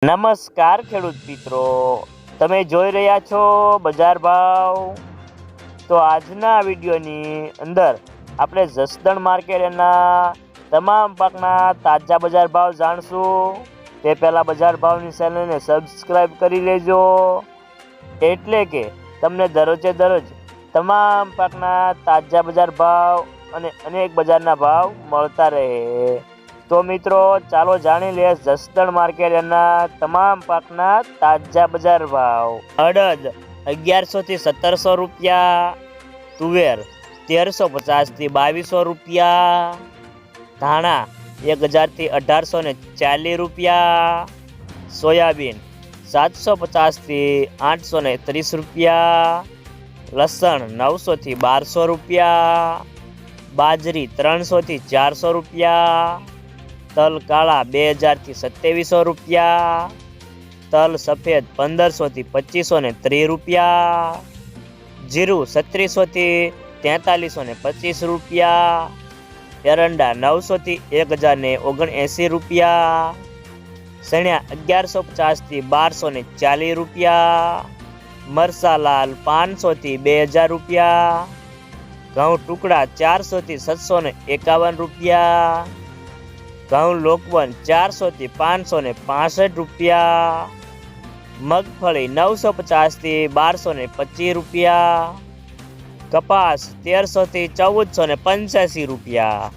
નમસ્કાર ખેડૂત મિત્રો, તમે જોઈ રહ્યા છો બજાર ભાવ। તો આજના વિડીયોની અંદર આપણે જસદણ માર્કેટના તમામ પાકના તાજા બજાર ભાવ જાણશું। તે પહેલાં બજાર ભાવની ચેનલને સબસ્ક્રાઈબ કરી લેજો, એટલે કે તમને દરરોજે દરરોજ તમામ પાકના તાજા બજાર ભાવ અને અનેક બજારના ભાવ મળતા રહે। તો મિત્રો ચાલો જાણી લઈએ જસદણ માર્કેટના તમામ પાકના તાજા બજાર ભાવ। અડદ 1100 થી 1700 રૂપિયા, તુવેર 1350 થી 2200 રૂપિયા, ધાણા 1000 થી 1840 રૂપિયા, સોયાબીન 750 થી 830 રૂપિયા, લસણ 900 થી 1200 રૂપિયા, બાજરી 300 થી 400 રૂપિયા, તલ કાળા 2000 થી 2700 રૂપિયા, તલ સફેદ 1500 થી 2530 રૂપિયા, જીરું 3600 થી 4325 રૂપિયા, એરંડા 900 થી 1079 રૂપિયા, સણિયા 1150 થી 1240 રૂપિયા, મરસા લાલ 500 થી 2000 રૂપિયા, ઘઉં ટુકડા 400 થી 751 રૂપિયા, ઘઉં લોકવન 400 થી 565 રૂપિયા, મગફળી 950 થી 1225 રૂપિયા, કપાસ 1300 થી 1485 રૂપિયા।